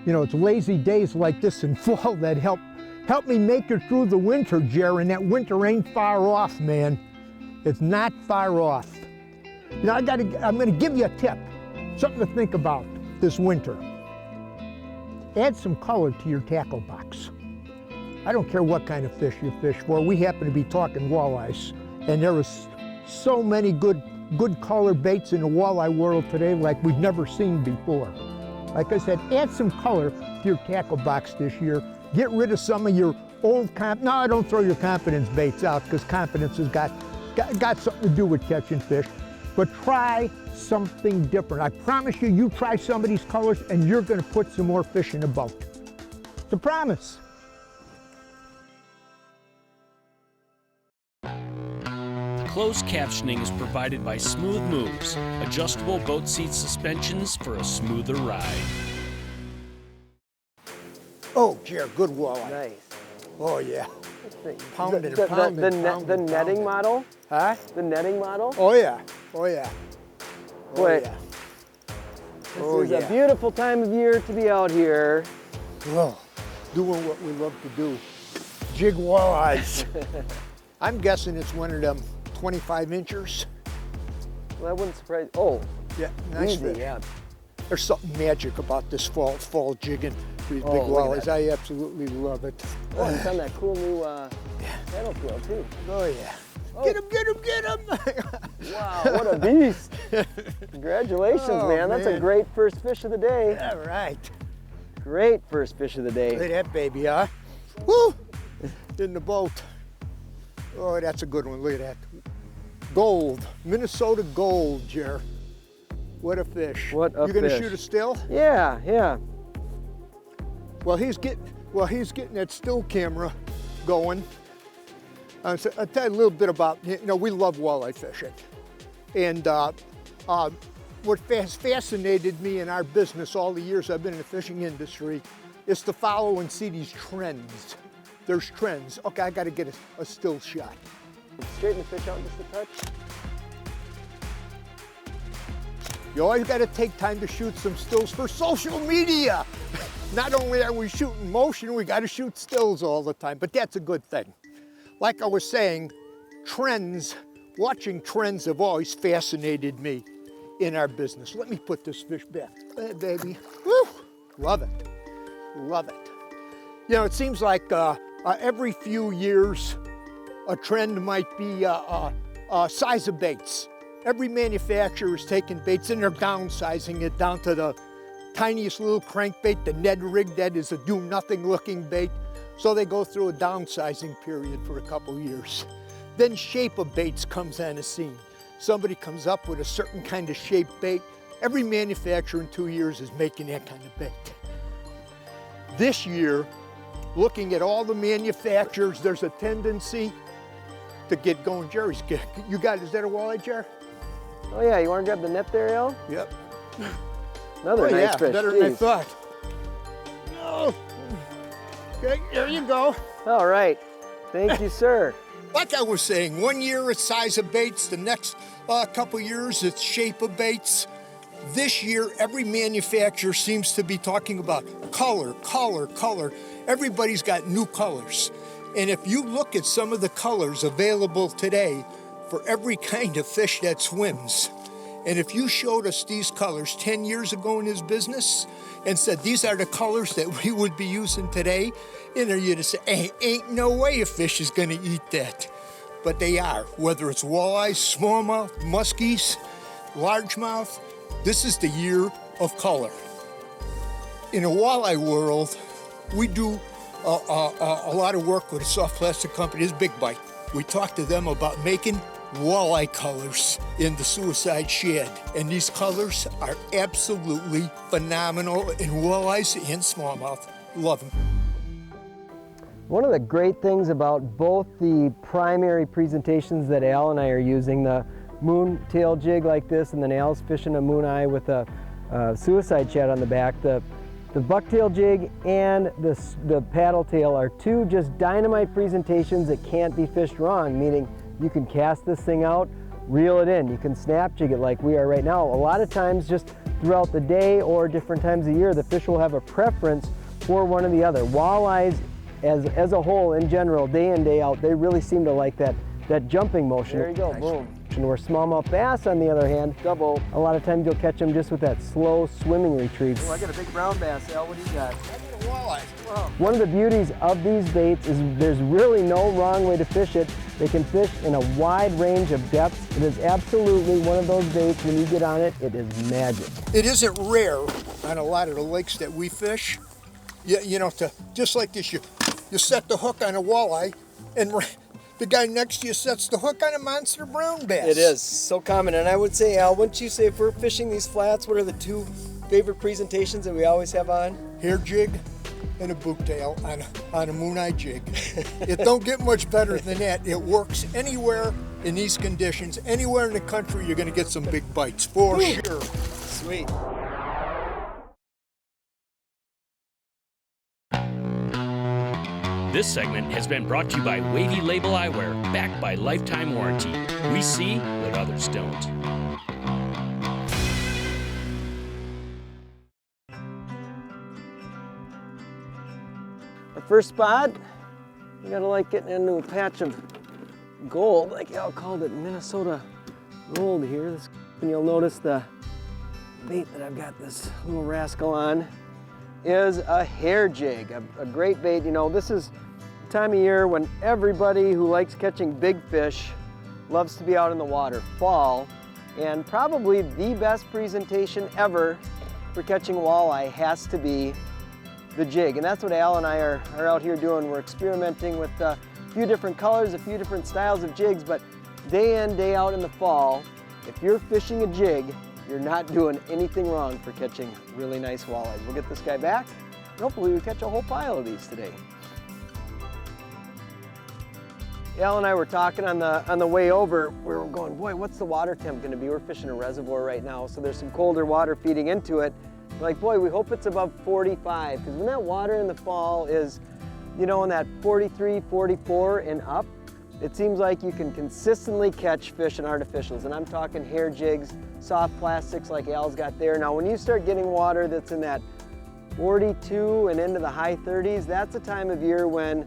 You know, it's lazy days like this in fall that help me make it through the winter, Jer, and that winter ain't far off, man. It's not far off. You know, I'm gonna give you a tip, something to think about this winter. Add some color to your tackle box. I don't care what kind of fish you fish for. We happen to be talking walleyes, and there is so many good color baits in the walleye world today like we've never seen before. Like I said, add some color to your tackle box this year. Get rid of some of your old no, don't throw your confidence baits out, because confidence has got something to do with catching fish. But try something different. I promise you, you try some of these colors and you're gonna put some more fish in the boat. It's a promise. Closed captioning is provided by Smooth Moves, adjustable boat seat suspensions for a smoother ride. Oh, Jared, good walleye. Nice. Oh, yeah. Pounding, the netting model? Huh? The netting model? Oh, yeah. Oh, yeah. Oh, Wait. yeah. This is a beautiful time of year to be out here. Oh, doing what we love to do. Jig walleyes. I'm guessing it's one of them 25 inchers. Well, that wouldn't surprise. Oh, yeah, nice easy, fish. yeah. There's something magic about this fall jigging these big walleyes. I absolutely love it. Oh, it's on that cool new paddle field too. Oh yeah. Oh. Get him, get him, get him! Wow, what a beast! Congratulations, man. That's a great first fish of the day. All right. Great first fish of the day. Look at that baby, huh? Woo! In the boat. Oh, that's a good one. Look at that. Gold, Minnesota gold, Jer. What a fish. What a fish. You gonna shoot a still? Yeah, yeah. Well, he's getting that still camera going. So I'll tell you a little bit about, you know, we love walleye fishing. And what has fascinated me in our business all the years I've been in the fishing industry is to follow and see these trends. There's trends. Okay, I gotta get a still shot. Straighten the fish out just a touch. You always gotta take time to shoot some stills for social media. Not only are we shooting motion, we gotta shoot stills all the time, but that's a good thing. Like I was saying, trends, watching trends have always fascinated me in our business. Let me put this fish back. Hey, baby. Woo! Love it. Love it. You know, it seems like every few years, a trend might be size of baits. Every manufacturer is taking baits and they're downsizing it down to the tiniest little crankbait, the Ned rig that is a do-nothing looking bait. So they go through a downsizing period for a couple years. Then shape of baits comes on the scene. Somebody comes up with a certain kind of shaped bait. Every manufacturer in 2 years is making that kind of bait. This year, looking at all the manufacturers, there's a tendency to get going. Jerry's, you got, is that a walleye, Jerry? Oh yeah, you want to grab the net there, Al? Yep. Another nice fish. Better than I thought. Oh. Okay, there you go. All right, thank you, sir. Like I was saying, 1 year it's size of baits, the next couple years it's shape of baits. This year, every manufacturer seems to be talking about color, color, color. Everybody's got new colors. And if you look at some of the colors available today for every kind of fish that swims, and if you showed us these colors 10 years ago in this business and said, these are the colors that we would be using today, and you'd say, hey, ain't no way a fish is gonna eat that. But they are, whether it's walleyes, smallmouth, muskies, largemouth, this is the year of color. In the walleye world, we do a lot of work with a soft plastic company, it's Big Bite. We talked to them about making walleye colors in the suicide shed. And these colors are absolutely phenomenal in walleyes and smallmouth. Love them. One of the great things about both the primary presentations that Al and I are using, the moon tail jig like this, and then Al's fishing a moon eye with a suicide shad on the back, the bucktail jig and the paddle tail are two just dynamite presentations that can't be fished wrong, meaning you can cast this thing out, reel it in. You can snap jig it like we are right now. A lot of times just throughout the day or different times of year, the fish will have a preference for one or the other. Walleyes, as a whole, in general, day in, day out, they really seem to like that jumping motion. There you go, boom. And where smallmouth bass, on the other hand, double. A lot of times you'll catch them just with that slow swimming retrieve. Oh, I got a big brown bass, Al. What do you got? I got a walleye. Wow. One of the beauties of these baits is there's really no wrong way to fish it. They can fish in a wide range of depths. It is absolutely one of those baits, when you get on it, it is magic. It isn't rare on a lot of the lakes that we fish, you know, just like this, you set the hook on a walleye, and the guy next to you sets the hook on a monster brown bass. It is so common, and I would say, Al, wouldn't you say if we're fishing these flats, what are the two favorite presentations that we always have on? Hair jig and a boot-tail on a moon-eye jig. It don't get much better than that. It works anywhere in these conditions. Anywhere in the country, you're going to get some big bites, for sure. Sweet. This segment has been brought to you by Wavy Label Eyewear, backed by lifetime warranty. We see what others don't. The first spot, you gotta like getting into a patch of gold, like Al called it, Minnesota gold here. And you'll notice the bait that I've got this little rascal on is a hair jig, a great bait. You know, this is the time of year when everybody who likes catching big fish loves to be out in the water, fall, and probably the best presentation ever for catching walleye has to be the jig, and that's what Al and I are out here doing. We're experimenting with a few different colors, a few different styles of jigs, but day in, day out in the fall, if you're fishing a jig, you're not doing anything wrong for catching really nice walleyes. We'll get this guy back, and hopefully we catch a whole pile of these today. Al and I were talking on the way over. We were going, boy, what's the water temp going to be? We're fishing a reservoir right now, so there's some colder water feeding into it. We're like, boy, we hope it's above 45, because when that water in the fall is, you know, in that 43, 44 and up, it seems like you can consistently catch fish in artificials, and I'm talking hair jigs, soft plastics like Al's got there. Now, when you start getting water that's in that 42 and into the high 30s, that's a time of year when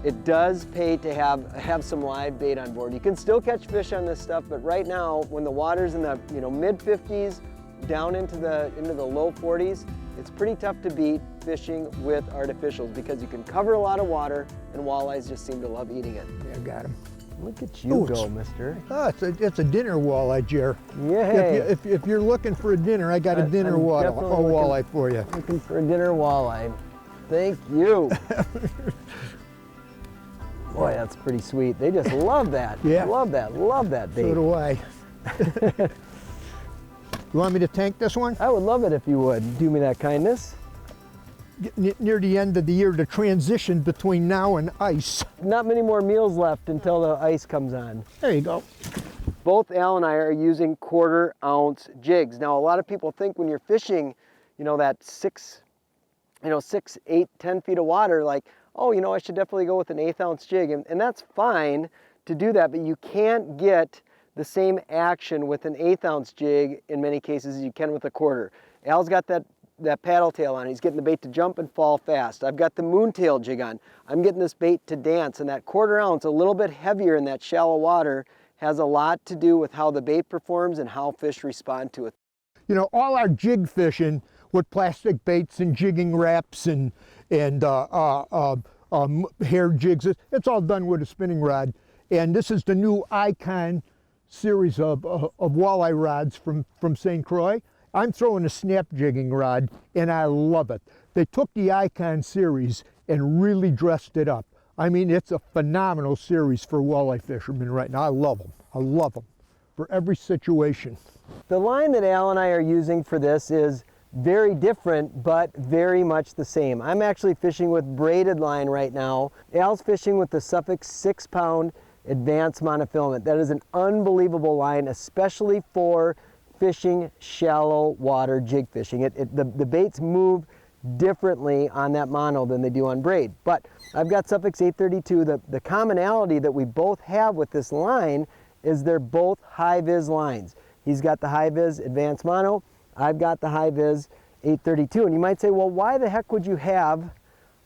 it does pay to have some live bait on board. You can still catch fish on this stuff, but right now, when the water's in the mid 50s, down into the low 40s, it's pretty tough to beat fishing with artificials because you can cover a lot of water, and walleyes just seem to love eating it. Yeah, got him. Look at you go, mister. Oh, it's a dinner walleye, Jer. Yeah. If you're looking for a dinner, I got a dinner walleye for you. Looking for a dinner walleye. Thank you. Boy, that's pretty sweet. They just love that. Yeah. Love that bait. So do I. You want me to tank this one? I would love it if you would do me that kindness. Near the end of the year, the transition between now and ice. Not many more meals left until the ice comes on. There you go. Both Al and I are using 1/4 ounce jigs. Now, a lot of people think when you're fishing, that 6, 8, 10 feet of water, like, oh, I should definitely go with an 1/8 ounce jig. And that's fine to do that, but you can't get the same action with an 1/8 ounce jig in many cases as you can with a 1/4. Al's got that paddle tail on. He's getting the bait to jump and fall fast. I've got the moontail jig on. I'm getting this bait to dance, and that 1/4 ounce, a little bit heavier in that shallow water, has a lot to do with how the bait performs and how fish respond to it. All our jig fishing with plastic baits and jigging wraps and hair jigs, it's all done with a spinning rod. And this is the new Icon series of walleye rods from St. Croix. I'm throwing a snap jigging rod, and I love it. They took the Icon series and really dressed it up. I mean, it's a phenomenal series for walleye fishermen right now. I love them. I love them for every situation. The line that Al and I are using for this is very different, but very much the same. I'm actually fishing with braided line right now. Al's fishing with the Suffolk 6-pound advanced monofilament. That is an unbelievable line, especially for fishing shallow water jig fishing. The baits move differently on that mono than they do on braid. But I've got Suffolk's 832. The commonality that we both have with this line is they're both high vis lines. He's got the high vis advanced mono. I've got the high vis 832. And you might say, well, why the heck would you have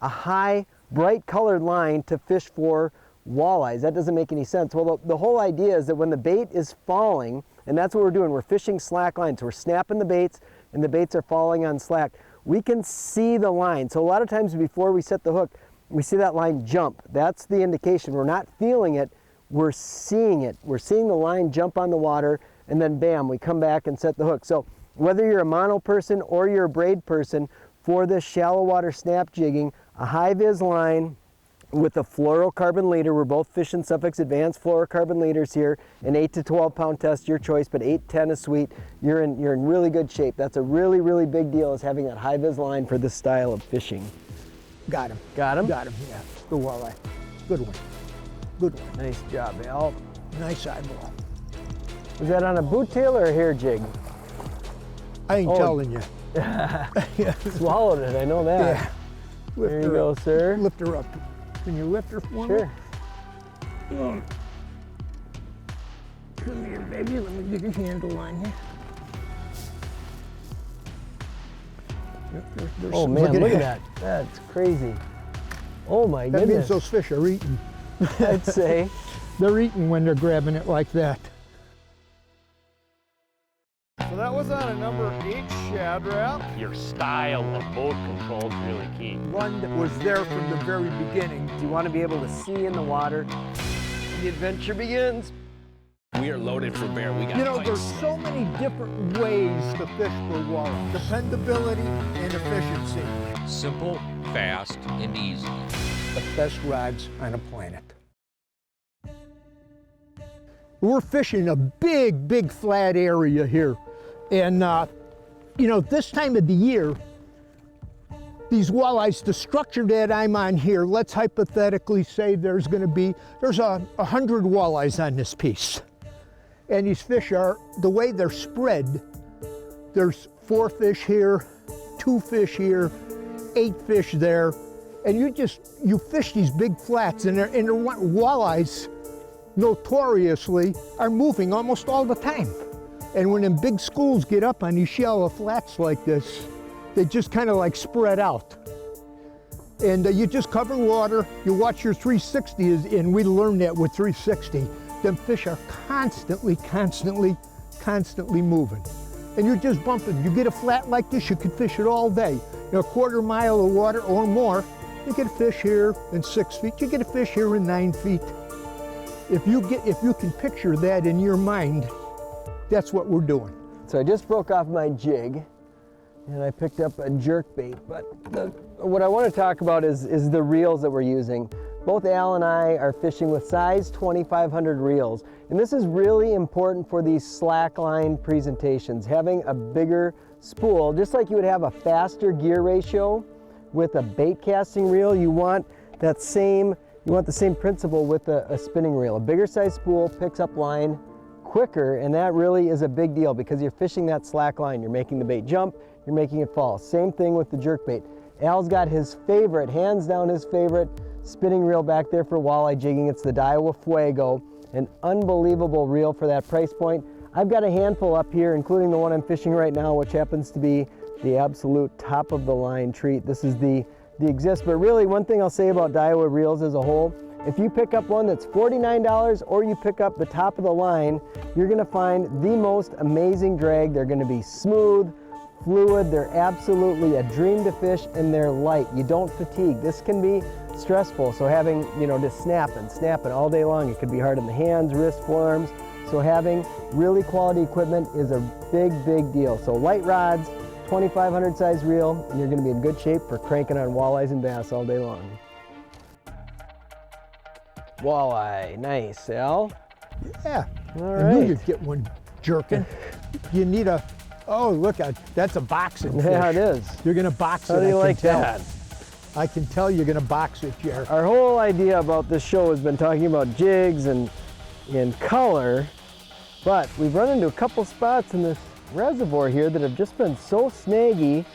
a high, bright colored line to fish for walleyes? That doesn't make any sense. Well, the whole idea is that when the bait is falling, and that's what we're doing, we're fishing slack lines. We're snapping the baits, and the baits are falling on slack. We can see the line. So a lot of times before we set the hook, we see that line jump. That's the indication. We're not feeling it, we're seeing it. We're seeing the line jump on the water, and then bam, we come back and set the hook. So whether you're a mono person or you're a braid person, for this shallow water snap jigging, a high vis line with a fluorocarbon leader. We're both fishing Suffolk's advanced fluorocarbon leaders here. An 8 to 12 pound test, your choice, but 8-10 is sweet. You're in really good shape. That's a really, really big deal, is having that high vis line for this style of fishing. Got him. Got him? Got him, yeah. The walleye. Good one. Good one. Nice job, Al. Nice eyeball. Was that on a boot tail or a hair jig? I ain't telling you. Swallowed it, I know that. Yeah. There you go, sir. Lift her up. Can you lift her for me? Sure. Come here, baby. Let me get your handle on here. Oh man, look at that. That's crazy. Oh my That goodness. means those fish are eating. I'd say. They're eating when they're grabbing it like that. So that was on a number 8 shad wrap. Your style of boat control is really key. One that was there from the very beginning. You want to be able to see in the water. The adventure begins. We are loaded for bear. We got You know, bites. there's so many different ways to fish for walleye. Dependability and efficiency. Simple, fast, and easy. The best rods on the planet. We're fishing a big, big flat area here. And, you know, this time of the year, these walleyes, the structure that I'm on here, let's hypothetically say there's 100 walleyes on this piece. And these fish are, the way they're spread, there's 4 fish here, 2 fish here, 8 fish there. And you fish these big flats, and walleyes notoriously are moving almost all the time. And when them big schools get up on these shallow flats like this, they just kind of like spread out. And you just cover water, you watch your 360, and we learned that with 360. Them fish are constantly moving. And you're just bumping. You get a flat like this, you could fish it all day. You know, a quarter mile of water or more, you get a fish here in 6 feet, you get a fish here in 9 feet. If you can picture that in your mind, that's what we're doing. So I just broke off my jig and I picked up a jerk bait, but what I want to talk about is the reels that we're using. Both Al and I are fishing with size 2500 reels, and this is really important for these slackline presentations. Having a bigger spool, just like you would have a faster gear ratio with a bait casting reel, you want the same principle with a spinning reel. A bigger size spool picks up line quicker, and that really is a big deal because you're fishing that slack line. You're making the bait jump, you're making it fall. Same thing with the jerk bait. Al's got his favorite, hands down his favorite spinning reel back there for walleye jigging. It's the Daiwa Fuego, an unbelievable reel for that price point. I've got a handful up here, including the one I'm fishing right now, which happens to be the absolute top of the line treat. This is the Exist, but really one thing I'll say about Daiwa reels as a whole, if you pick up one that's $49 or you pick up the top of the line, you're gonna find the most amazing drag. They're gonna be smooth, fluid, they're absolutely a dream to fish, and they're light. You don't fatigue. This can be stressful, so having, just snapping all day long, it could be hard in the hands, wrists, forearms. So having really quality equipment is a big, big deal. So light rods, 2500 size reel, and you're gonna be in good shape for cranking on walleyes and bass all day long. Walleye, nice, Al. Yeah, All I knew right. you'd get one jerking. You need oh look, that's a boxing fish. Yeah, it is. You're gonna box it, How do you I like can tell. that? I can tell you're gonna box it, Jared. Our whole idea about this show has been talking about jigs and color, but we've run into a couple spots in this reservoir here that have just been so snaggy.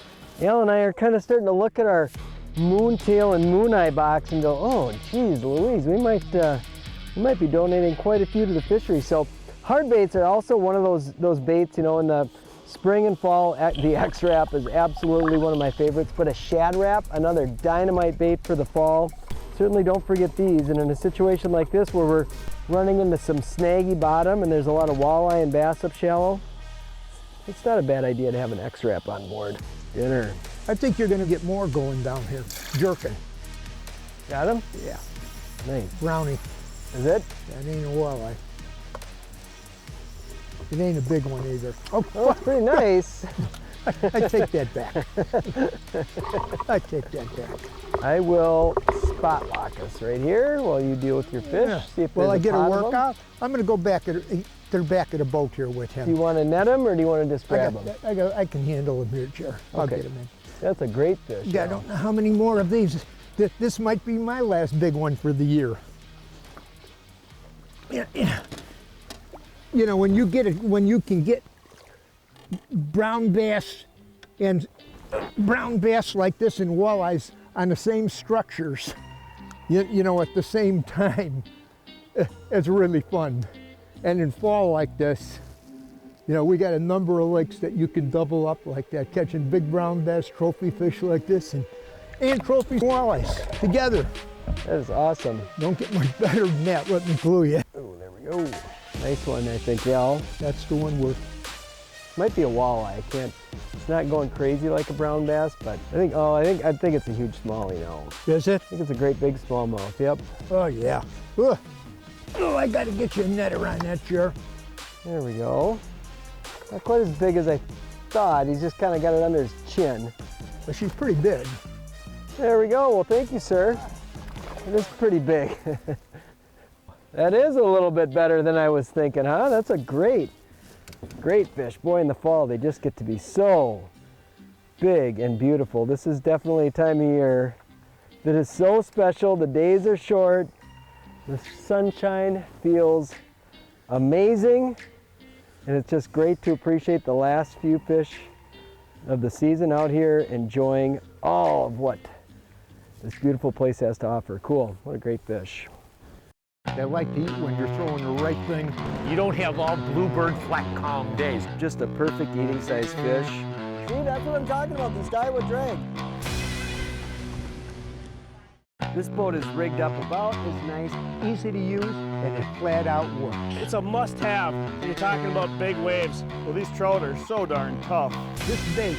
Al and I are kind of starting to look at our moontail and moon eye box and go, oh geez Louise, we might be donating quite a few to the fishery. So hard baits are also one of those baits, in the Spring and fall, the X-Wrap is absolutely one of my favorites, but a Shad Wrap, another dynamite bait for the fall. Certainly don't forget these, and in a situation like this where we're running into some snaggy bottom and there's a lot of walleye and bass up shallow, it's not a bad idea to have an X-Wrap on board. Dinner. I think you're gonna get more going down here. Jerking. Got him? Yeah. Nice. Brownie. Is it? That ain't a walleye. It ain't a big one either. Oh, Oh, pretty nice. I take that back. I take that back. I will spot lock us right here while you deal with your fish. Yeah. See if Well, I there's get a pot of them. workout. I'm gonna go back at the back of the boat here with him. Do you want to net them or do you want to just grab them? I can handle him here, Jer. I'll Okay. get him in. That's a great fish. Yeah, I don't know how many more of these. This might be my last big one for the year. Yeah. You know, when you can get brown bass and brown bass like this and walleyes on the same structures, you know, at the same time, it's really fun. And in fall like this, you know, we got a number of lakes that you can double up like that, catching big brown bass, trophy fish like this, and trophy walleyes together. That is awesome. Don't get much better than that, let me clue you. Oh, there we go. Nice one, I think, Al. That's the one we're... Might be a walleye. It's not going crazy like a brown bass, but I think it's a huge smallie now. Is it? I think it's a great big smallmouth, yep. Oh, yeah. Ugh. Oh, I gotta get you a net around that, Jer. There we go. Not quite as big as I thought. He's just kind of got it under his chin. But she's pretty big. There we go. Well, thank you, sir. It is pretty big. That is a little bit better than I was thinking, huh? That's a great fish. Boy, in the fall, they just get to be so big and beautiful. This is definitely a time of year that is so special. The days are short. The sunshine feels amazing. And it's just great to appreciate the last few fish of the season out here, enjoying all of what this beautiful place has to offer. Cool, what a great fish. They like to eat when you're throwing the right thing. You don't have all bluebird flat calm days. Just a perfect eating size fish. See, that's what I'm talking about, the skyward drag. This boat is rigged up about as nice, Easy to use, and it flat out works. It's a must-have when you're talking about big waves. Well, these trout are so darn tough. This bait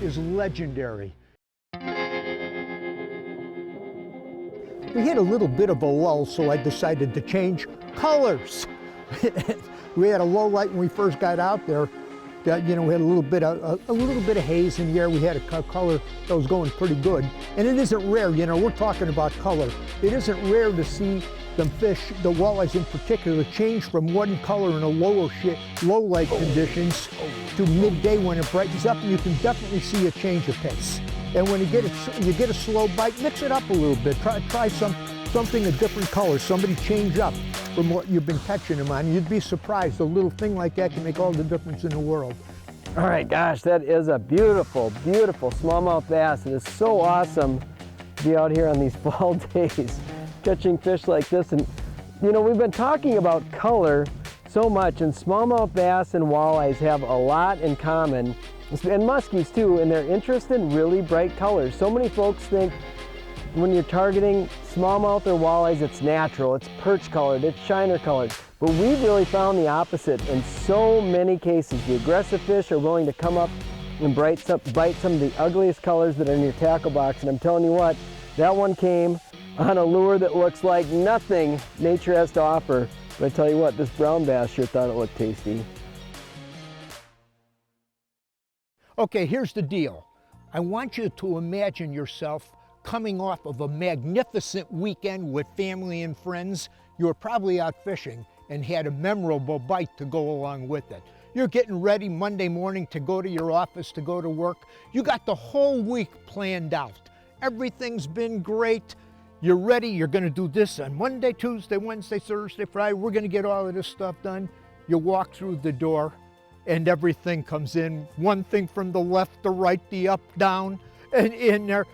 is legendary. We had a little bit of a lull, so I decided to change colors. We had a low light when we first got out there. You know, we had a little bit of haze in the air. We had a color that was going pretty good. And it isn't rare, you know, we're talking about color. It isn't rare to see them fish, the walleyes in particular, change from one color in a low light conditions to midday when it brightens up, and you can definitely see a change of pace. And when you get a slow bite, mix it up a little bit. Try something a different color. Somebody change up from what you've been catching them on. You'd be surprised. A little thing like that can make all the difference in the world. All right, gosh, that is a beautiful, beautiful smallmouth bass. It is so awesome to be out here on these fall days catching fish like this. And you know, we've been talking about color so much, and smallmouth bass and walleyes have a lot in common, and muskies too, in their interest in really bright colors. So many folks think when you're targeting smallmouth or walleyes, it's natural, it's perch colored, it's shiner colored. But we've really found the opposite in so many cases. The aggressive fish are willing to come up and bite some of the ugliest colors that are in your tackle box. And I'm telling you what, that one came on a lure that looks like nothing nature has to offer. But I tell you what, this brown bass sure thought it looked tasty. Okay, here's the deal. I want you to imagine yourself coming off of a magnificent weekend with family and friends. You were probably out fishing and had a memorable bite to go along with it. You're getting ready Monday morning to go to your office, to go to work. You got the whole week planned out. Everything's been great. You're ready, you're gonna do this on Monday, Tuesday, Wednesday, Thursday, Friday. We're gonna get all of this stuff done. You walk through the door and everything comes in. One thing from the left, the right, the up, down, and in there.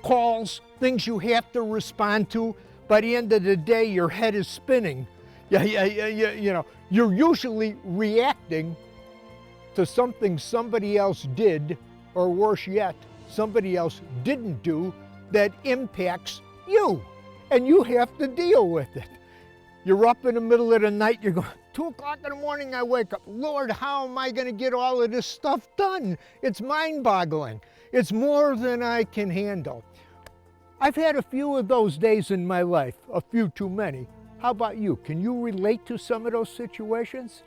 Calls, things you have to respond to. By the end of the day, your head is spinning. You know, you're usually reacting to something somebody else did, or worse yet, somebody else didn't do that impacts you, and you have to deal with it. You're up in the middle of the night, you're going, 2 o'clock in the morning I wake up, Lord, how am I gonna get all of this stuff done? It's mind-boggling. It's more than I can handle. I've had a few of those days in my life, a few too many. How about you? Can you relate to some of those situations?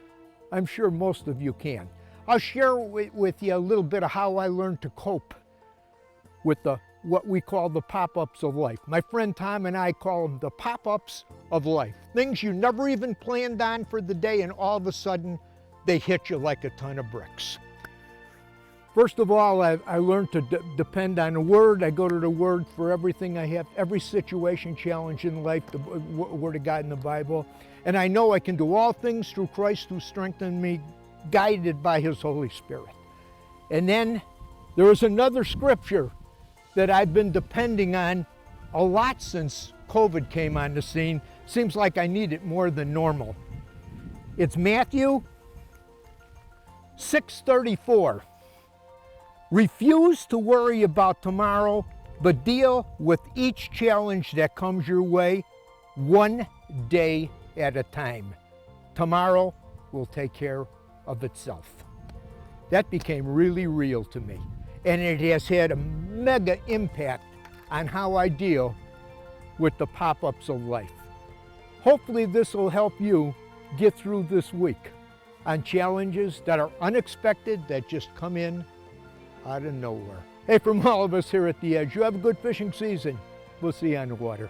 I'm sure most of you can. I'll share with you a little bit of how I learned to cope with what we call the pop-ups of life. My friend Tom and I call them the pop-ups of life. Things you never even planned on for the day, and all of a sudden they hit you like a ton of bricks. First of all, I learned to depend on the Word. I go to the Word for everything I have, every situation, challenge in life, the Word of God in the Bible. And I know I can do all things through Christ who strengthened me, guided by His Holy Spirit. And then there is another scripture that I've been depending on a lot since COVID came on the scene. Seems like I need it more than normal. It's Matthew 6:34. Refuse to worry about tomorrow, but deal with each challenge that comes your way one day at a time. Tomorrow will take care of itself. That became really real to me, and it has had a mega impact on how I deal with the pop-ups of life. Hopefully this will help you get through this week on challenges that are unexpected, that just come in out of nowhere. Hey, from all of us here at The Edge, you have a good fishing season. We'll see you on the water.